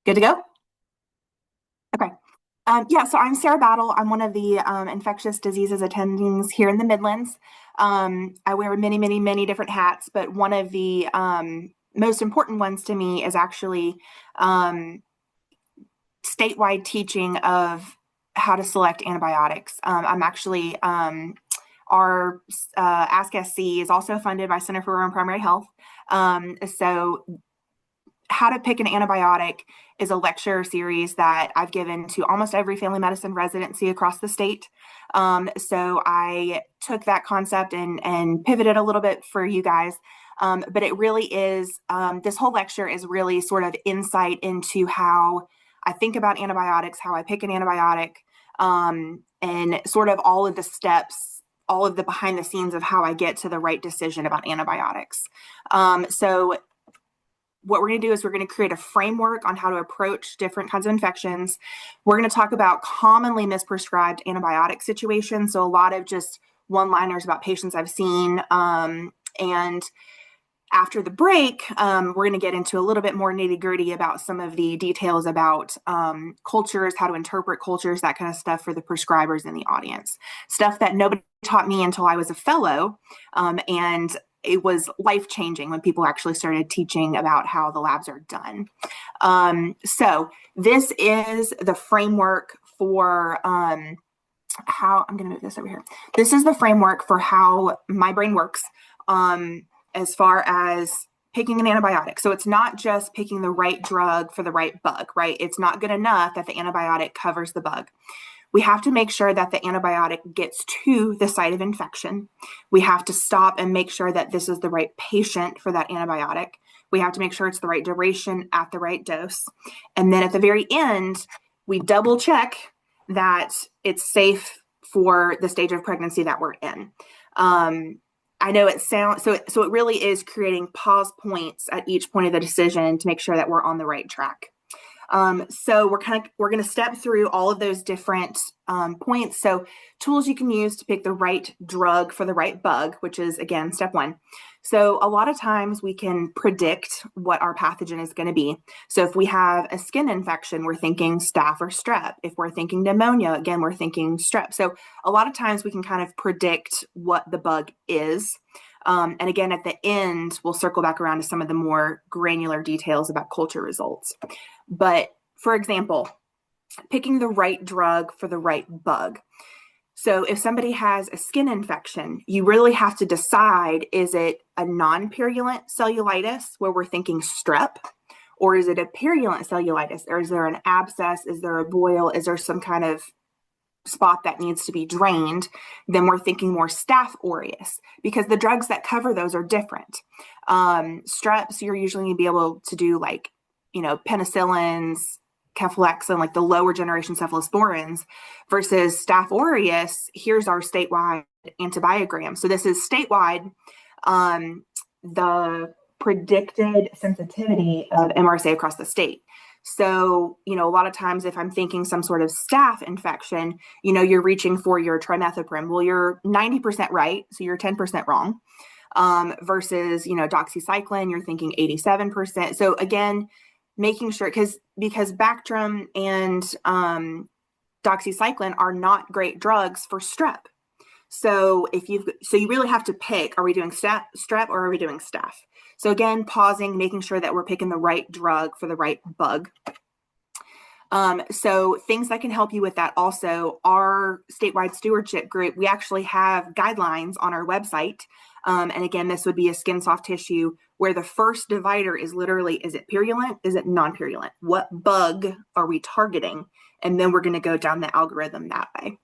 Good to go? Okay. Yeah, so I'm Sarah Battle. I'm one of the infectious diseases attendings here in the Midlands. I wear many, many, many different hats, but one of the most important ones to me is actually um, statewide teaching of how to select antibiotics. I'm actually our Ask SC is also funded by Center for Rural and Primary Health. So how to pick an antibiotic is a lecture series that I've given to almost every family medicine residency across the state. So I took that concept and pivoted a little bit for you guys. But it really is, this whole lecture is really sort of insight into how I think about antibiotics, how I pick an antibiotic, and sort of all of the steps, all of the behind the scenes of how I get to the right decision about antibiotics. So what we're going to do is we're going to create a framework on how to approach different kinds of infections. We're going to talk about commonly misprescribed antibiotic situations. So a lot of just one-liners about patients I've seen. And after the break, we're going to get into a little bit more nitty-gritty about some of the details about cultures, how to interpret cultures, that kind of stuff for the prescribers in the audience. Stuff that nobody taught me until I was a fellow. And it was life-changing when people actually started teaching about how the labs are done. So this is the framework for how I'm going to move this over here. This is the framework for how my brain works as far as picking an antibiotic. So it's not just picking the right drug for the right bug, right? It's not good enough that the antibiotic covers the bug. We have to make sure that the antibiotic gets to the site of infection. We have to stop and make sure that this is the right patient for that antibiotic. We have to make sure it's the right duration at the right dose. And then at the very end, we double check that it's safe for the stage of pregnancy that we're in. I know it sounds so it really is creating pause points at each point of the decision to make sure that we're on the right track. So we're going to step through all of those different points. So tools you can use to pick the right drug for the right bug, which is again step one. So a lot of times we can predict what our pathogen is going to be. So if we have a skin infection, we're thinking staph or strep. If we're thinking pneumonia, again, we're thinking strep. So a lot of times we can kind of predict what the bug is. And again, at the end, we'll circle back around to some of the more granular details about culture results. But for example, picking the right drug for the right bug. So if somebody has a skin infection, you really have to decide, is it a non-purulent cellulitis where we're thinking strep, or is it a purulent cellulitis, or is there an abscess, is there a boil, is there some kind of spot that needs to be drained? Then we're thinking more staph aureus, because the drugs that cover those are different. Streps, you're usually going to be able to do like, penicillins, cefalexin, like the lower generation cephalosporins, versus staph aureus. Here's our statewide antibiogram. So this is statewide, the predicted sensitivity of MRSA across the state. So, a lot of times if I'm thinking some sort of staph infection, you're reaching for your trimethoprim. Well, you're 90% right, so you're 10% wrong. Versus, doxycycline, you're thinking 87%. So again, making sure, because Bactrim and doxycycline are not great drugs for strep. So you really have to pick, are we doing strep or are we doing staph? So again, pausing, making sure that we're picking the right drug for the right bug. So things that can help you with that also, our statewide stewardship group, we actually have guidelines on our website. And again, this would be a skin soft tissue where the first divider is literally, is it purulent? Is it non-purulent? What bug are we targeting? And then we're going to go down the algorithm that way.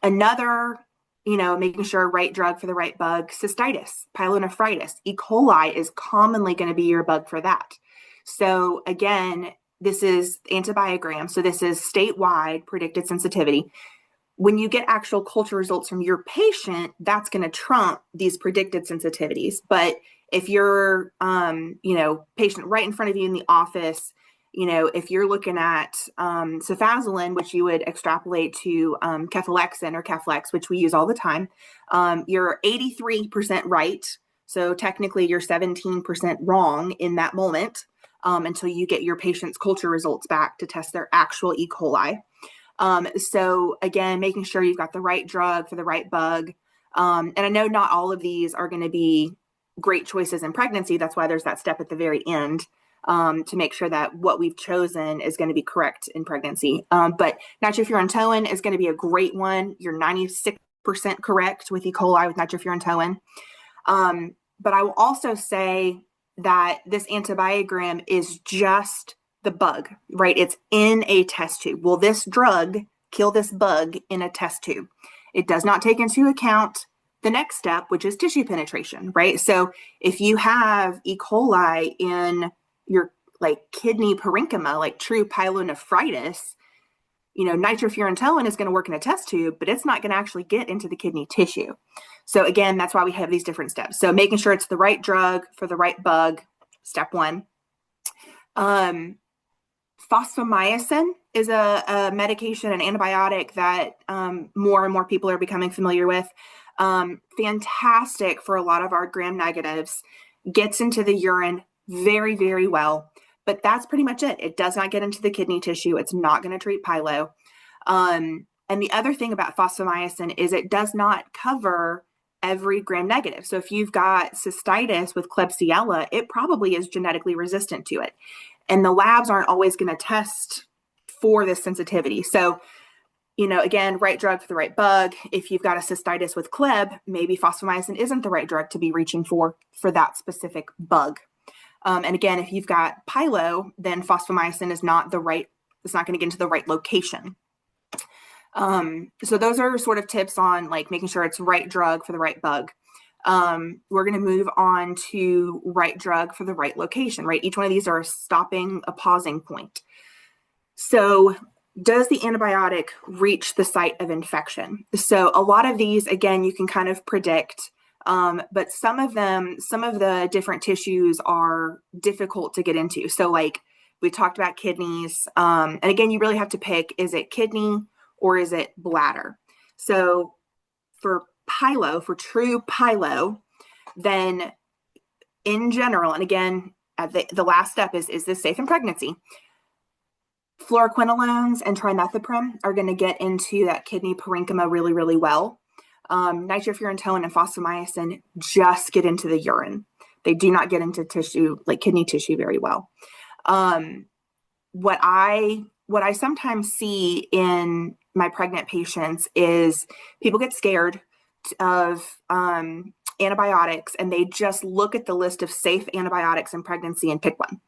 Another, making sure right drug for the right bug, cystitis, pyelonephritis, E. coli is commonly going to be your bug for that. So again, this is antibiogram. So this is statewide predicted sensitivity. When you get actual culture results from your patient, that's going to trump these predicted sensitivities. But if you're, patient right in front of you in the office, if you're looking at cefazolin, which you would extrapolate to cefalexin or Keflex, which we use all the time, you're 83% right. So technically you're 17% wrong in that moment. until you get your patient's culture results back to test their actual E. coli. So again, making sure you've got the right drug for the right bug. And I know not all of these are going to be great choices in pregnancy. That's why there's that step at the very end, to make sure that what we've chosen is going to be correct in pregnancy. But nitrofurantoin is going to be a great one. You're 96% correct with E. coli with nitrofurantoin. But I will also say that this antibiogram is just the bug, right? It's in a test tube. Will this drug kill this bug in a test tube? It does not take into account the next step, which is tissue penetration, right? So if you have E. coli in your like kidney parenchyma, like true pyelonephritis, nitrofurantoin is going to work in a test tube, but it's not going to actually get into the kidney tissue. So again, that's why we have these different steps. So making sure it's the right drug for the right bug, step one. Fosfomycin is a medication, an antibiotic that more and more people are becoming familiar with. Fantastic for a lot of our gram negatives, gets into the urine very, very well. But that's pretty much it. It does not get into the kidney tissue. It's not going to treat pyelo. And the other thing about fosfomycin is it does not cover every gram negative. So if you've got cystitis with Klebsiella, it probably is genetically resistant to it. And the labs aren't always going to test for this sensitivity. So, again, right drug for the right bug. If you've got a cystitis with Kleb, maybe fosfomycin isn't the right drug to be reaching for that specific bug. And again, if you've got pyelo, then fosfomycin is not it's not going to get into the right location. So those are sort of tips on like making sure it's right drug for the right bug. We're going to move on to right drug for the right location, right? Each one of these are a pausing point. So does the antibiotic reach the site of infection? So a lot of these, again, you can kind of predict. But some of the different tissues are difficult to get into. So like we talked about kidneys. And again, you really have to pick, is it kidney or is it bladder? So for true pyelo, then in general, and again, at the last step is this safe in pregnancy? Fluoroquinolones and trimethoprim are going to get into that kidney parenchyma really, really well. Nitrofurantoin and fosfomycin just get into the urine. They do not get into tissue, like kidney tissue, very well. What I sometimes see in my pregnant patients is people get scared of antibiotics and they just look at the list of safe antibiotics in pregnancy and pick one,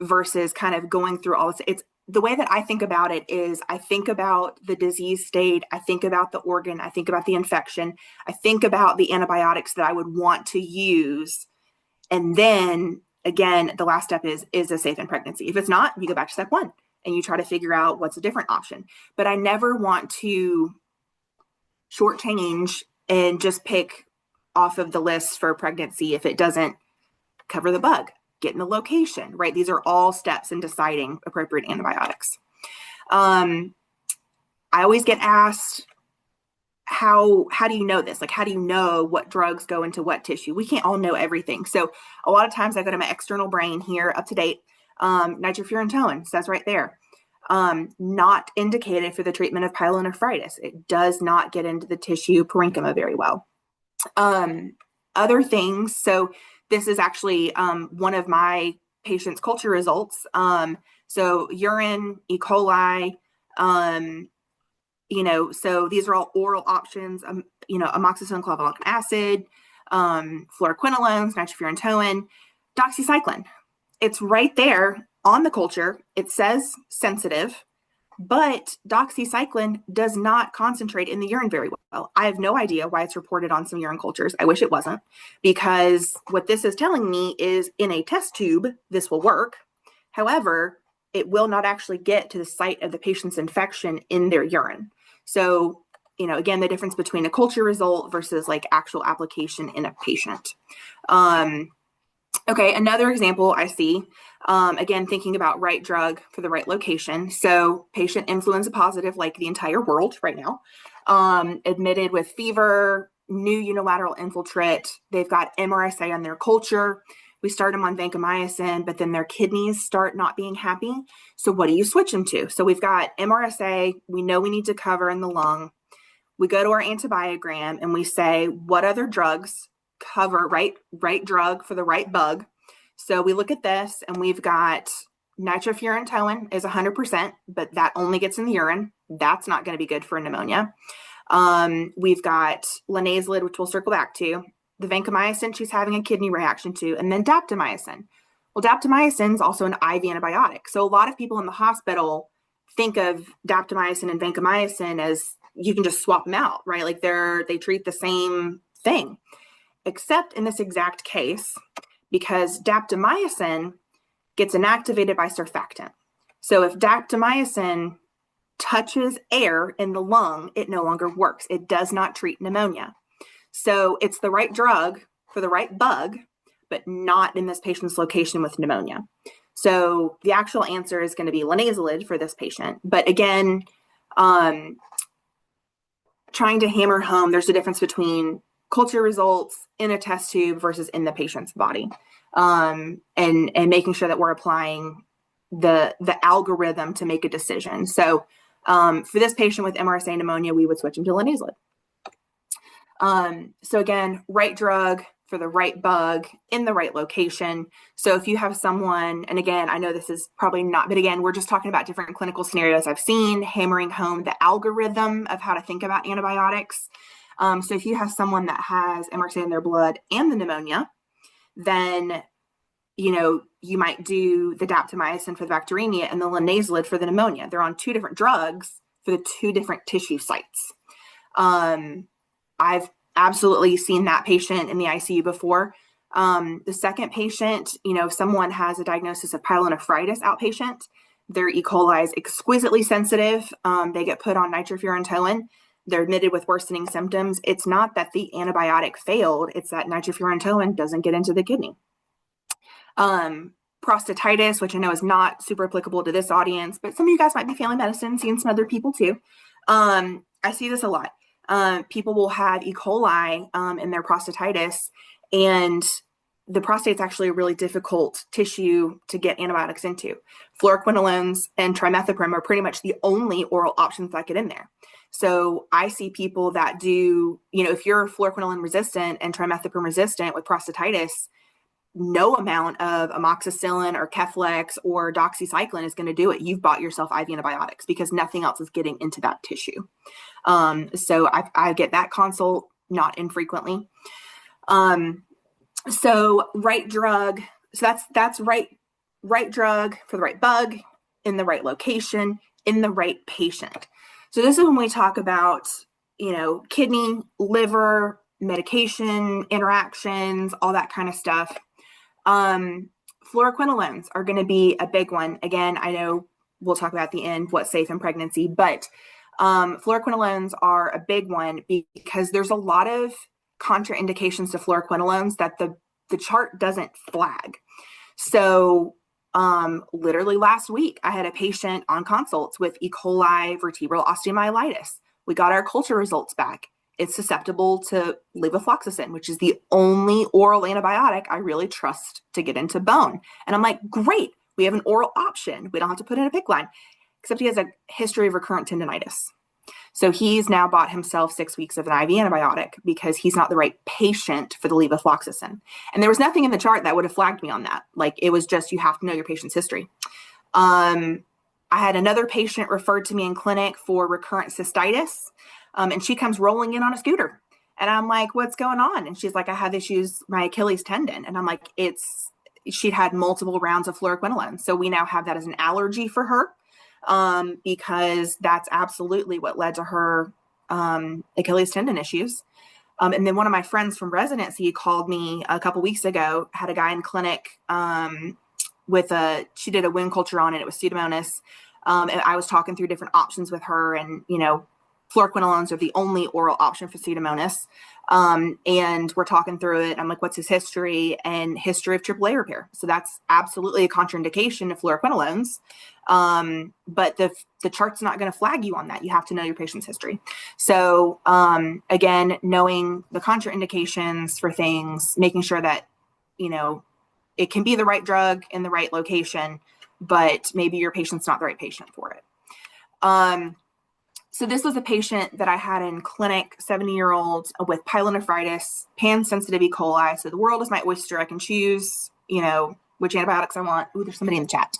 versus kind of going through all this. It's the way that I think about it is I think about the disease state, I think about the organ, I think about the infection, I think about the antibiotics that I would want to use. And then again, the last step is a safe in pregnancy? If it's not, you go back to step one and you try to figure out what's a different option. But I never want to shortchange and just pick off of the list for pregnancy if it doesn't cover the bug. Get in the location, right? These are all steps in deciding appropriate antibiotics. I always get asked, how do you know this? Like, how do you know what drugs go into what tissue? We can't all know everything. So a lot of times I go to my external brain here, up to date. Nitrofurantoin says right there, not indicated for the treatment of pyelonephritis. It does not get into the tissue parenchyma very well. Other things, so this is actually one of my patient's culture results. So urine, E. coli, so these are all oral options, amoxicillin, clavulanic acid, fluoroquinolones, nitrofurantoin, doxycycline. It's right there on the culture. It says sensitive, but doxycycline does not concentrate in the urine very well. I have no idea why it's reported on some urine cultures. I wish it wasn't, because what this is telling me is in a test tube, this will work. However, it will not actually get to the site of the patient's infection in their urine. So, again, the difference between a culture result versus like actual application in a patient. Okay, another example I see, again, thinking about right drug for the right location. So patient influenza positive, like the entire world right now, admitted with fever, new unilateral infiltrate. They've got MRSA on their culture. we start them on vancomycin, but then their kidneys start not being happy. So what do you switch them to? So we've got MRSA, we know we need to cover in the lung. We go to our antibiogram and we say, what other drugs cover right drug for the right bug? So we look at this and we've got nitrofurantoin is 100%, but that only gets in the urine. That's not going to be good for pneumonia. We've got linezolid, which we'll circle back to, the vancomycin she's having a kidney reaction to, and then daptomycin. Well, daptomycin is also an IV antibiotic. So a lot of people in the hospital think of daptomycin and vancomycin as you can just swap them out, right? Like they treat the same thing, except in this exact case, because daptomycin gets inactivated by surfactant. So if daptomycin touches air in the lung, it no longer works. It does not treat pneumonia. So it's the right drug for the right bug, but not in this patient's location with pneumonia. So the actual answer is going to be linezolid for this patient. But again, trying to hammer home, there's a difference between culture results in a test tube versus in the patient's body, and making sure that we're applying the algorithm to make a decision. So for this patient with MRSA pneumonia, we would switch them to linezolid. So again, right drug for the right bug in the right location. So if you have someone, and again, I know this is probably not, but again, we're just talking about different clinical scenarios I've seen, hammering home the algorithm of how to think about antibiotics. So if you have someone that has MRSA in their blood and the pneumonia, then, you might do the daptomycin for the bacteremia and the linezolid for the pneumonia. They're on two different drugs for the two different tissue sites. I've absolutely seen that patient in the ICU before. The second patient, if someone has a diagnosis of pyelonephritis outpatient, their E. coli is exquisitely sensitive. They get put on nitrofurantoin. They're admitted with worsening symptoms. It's not that the antibiotic failed. It's that nitrofurantoin doesn't get into the kidney. Prostatitis, which I know is not super applicable to this audience, but some of you guys might be family medicine, seeing some other people too. I see this a lot. People will have E. coli in their prostatitis, and the prostate's actually a really difficult tissue to get antibiotics into. Fluoroquinolones and trimethoprim are pretty much the only oral options that get in there. So I see people that do, if you're fluoroquinolone resistant and trimethoprim resistant with prostatitis, no amount of amoxicillin or Keflex or doxycycline is going to do it. You've bought yourself IV antibiotics because nothing else is getting into that tissue. So I get that consult not infrequently. So right drug. So that's right drug for the right bug in the right location in the right patient. So this is when we talk about, kidney, liver, medication, interactions, all that kind of stuff. Fluoroquinolones are going to be a big one. Again, I know we'll talk about at the end what's safe in pregnancy, but fluoroquinolones are a big one because there's a lot of contraindications to fluoroquinolones that the chart doesn't flag. So literally last week, I had a patient on consults with E. coli vertebral osteomyelitis. We got our culture results back. It's susceptible to levofloxacin, which is the only oral antibiotic I really trust to get into bone. And I'm like, great, we have an oral option. We don't have to put in a PICC line, except he has a history of recurrent tendonitis. So he's now bought himself 6 weeks of an IV antibiotic because he's not the right patient for the levofloxacin. And there was nothing in the chart that would have flagged me on that. Like, it was just, you have to know your patient's history. I had another patient referred to me in clinic for recurrent cystitis. And she comes rolling in on a scooter. And I'm like, what's going on? And she's like, I have issues, my Achilles tendon. And I'm like, she'd had multiple rounds of fluoroquinolone. So we now have that as an allergy for her, because that's absolutely what led to her Achilles tendon issues. And then one of my friends from residency called me a couple weeks ago, had a guy in clinic she did a wound culture on it. It was Pseudomonas. And I was talking through different options with her, and, fluoroquinolones are the only oral option for Pseudomonas. And we're talking through it. I'm like, what's his history? And history of AAA repair. So that's absolutely a contraindication of fluoroquinolones. But the chart's not going to flag you on that. You have to know your patient's history. So again, knowing the contraindications for things, making sure that, it can be the right drug in the right location, but maybe your patient's not the right patient for it. So this was a patient that I had in clinic, 70-year-old with pyelonephritis, pan-sensitive E. coli. So the world is my oyster. I can choose, which antibiotics I want. Ooh, there's somebody in the chat.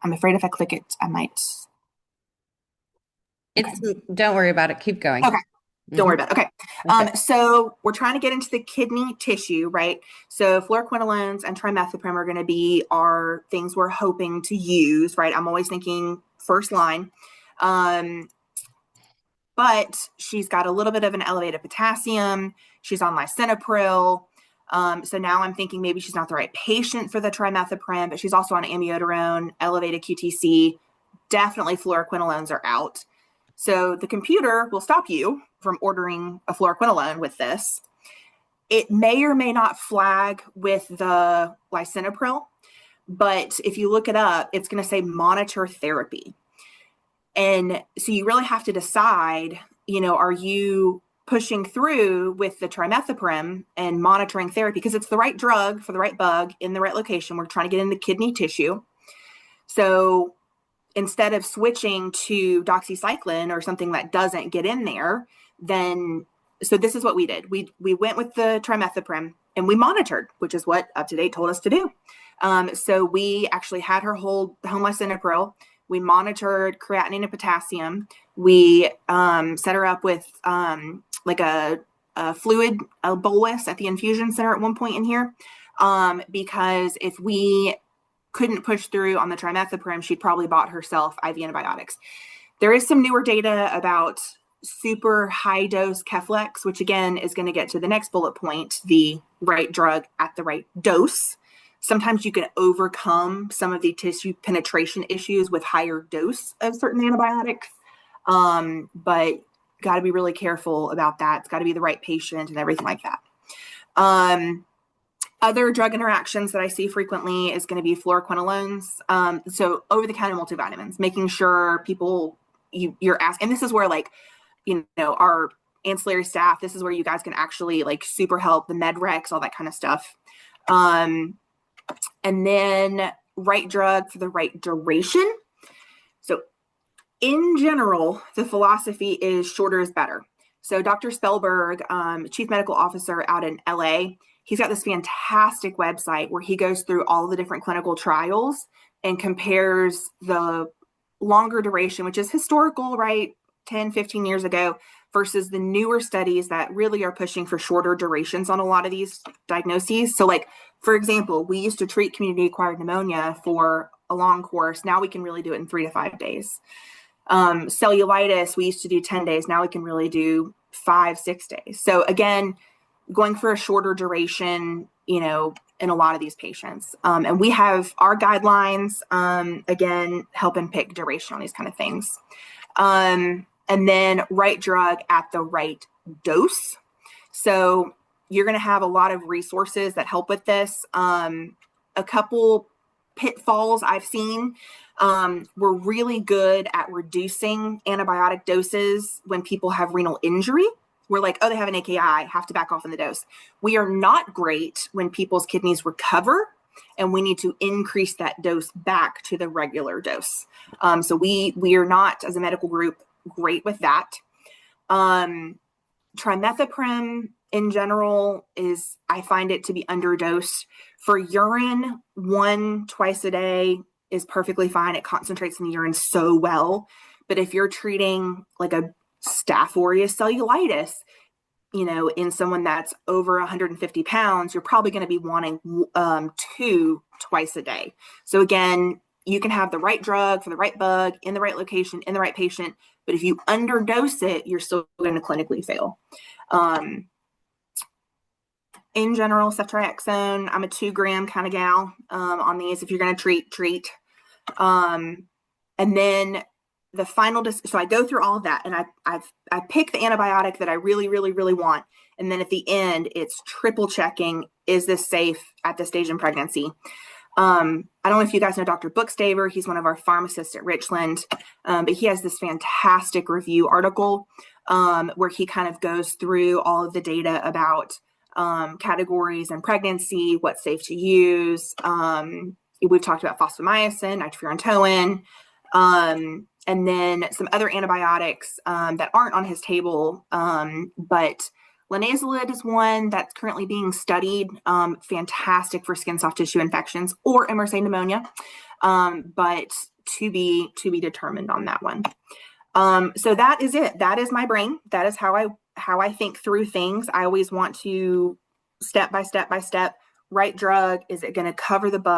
I'm afraid if I click it, I might. Don't worry about it. Keep going. Okay. Don't worry about it. Okay. So we're trying to get into the kidney tissue, right? So fluoroquinolones and trimethoprim are going to be our things we're hoping to use, right? I'm always thinking first line. But she's got a little bit of an elevated potassium. She's on lisinopril. So now I'm thinking maybe she's not the right patient for the trimethoprim, but she's also on amiodarone, elevated QTC. Definitely fluoroquinolones are out. So the computer will stop you from ordering a fluoroquinolone with this. It may or may not flag with the lisinopril, but if you look it up, it's going to say monitor therapy. And so you really have to decide, are you pushing through with the trimethoprim and monitoring therapy? Because it's the right drug for the right bug in the right location. We're trying to get into kidney tissue. So instead of switching to doxycycline or something that doesn't get in there, so this is what we did. We went with the trimethoprim and we monitored, which is what UpToDate told us to do. So we actually had her hold home lisinopril. We monitored creatinine and potassium. We set her up with like a fluid bolus at the infusion center at one point in here, because if we couldn't push through on the trimethoprim, she'd probably bought herself IV antibiotics. There is some newer data about super high dose Keflex, which again is going to get to the next bullet point, the right drug at the right dose. Sometimes you can overcome some of the tissue penetration issues with higher dose of certain antibiotics, but got to be really careful about that. It's got to be the right patient and everything like that. Other drug interactions that I see frequently is going to be fluoroquinolones. So over-the-counter multivitamins, making sure people you're asking, and this is where our ancillary staff, this is where you guys can actually super help, the med recs, all that kind of stuff. And then right drug for the right duration. So in general, the philosophy is shorter is better. So Dr. Spellberg, Chief Medical Officer out in LA, he's got this fantastic website where he goes through all the different clinical trials and compares the longer duration, which is historical, right? 10, 15 years ago, versus the newer studies that really are pushing for shorter durations on a lot of these diagnoses. So for example, we used to treat community-acquired pneumonia for a long course. Now we can really do it in 3 to 5 days. Cellulitis, we used to do 10 days. Now we can really do 5, 6 days. So again, going for a shorter duration, in a lot of these patients. And we have our guidelines, again, helping pick duration on these kind of things. And then right drug at the right dose. So you're going to have a lot of resources that help with this. A couple pitfalls I've seen. We're really good at reducing antibiotic doses when people have renal injury. We're like, oh, they have an AKI, have to back off on the dose. We are not great when people's kidneys recover, and we need to increase that dose back to the regular dose. So we are not, as a medical group, great with that. Trimethoprim in general I find it to be underdosed. For urine, 1 twice a day is perfectly fine. It concentrates in the urine so well. But if you're treating a Staph aureus cellulitis, in someone that's over 150 pounds, you're probably going to be wanting 2 twice a day. So again, you can have the right drug for the right bug in the right location, in the right patient, but if you underdose it, you're still going to clinically fail. In general, ceftriaxone, I'm a 2-gram kind of gal on these. If you're going to treat. And then the final, so I go through all of that, and I pick the antibiotic that I really, really, really want. And then at the end, it's triple checking, is this safe at this stage in pregnancy? I don't know if you guys know Dr. Bookstaver. He's one of our pharmacists at Richland, but he has this fantastic review article where he kind of goes through all of the data about categories in pregnancy, what's safe to use. We've talked about fosfomycin, nitrofurantoin, and then some other antibiotics that aren't on his table, but linezolid is one that's currently being studied. Fantastic for skin soft tissue infections or MRSA pneumonia, but to be determined on that one. So that is it. That is my brain. That is how I think through things. I always want to step by step, right drug. Is it going to cover the bug?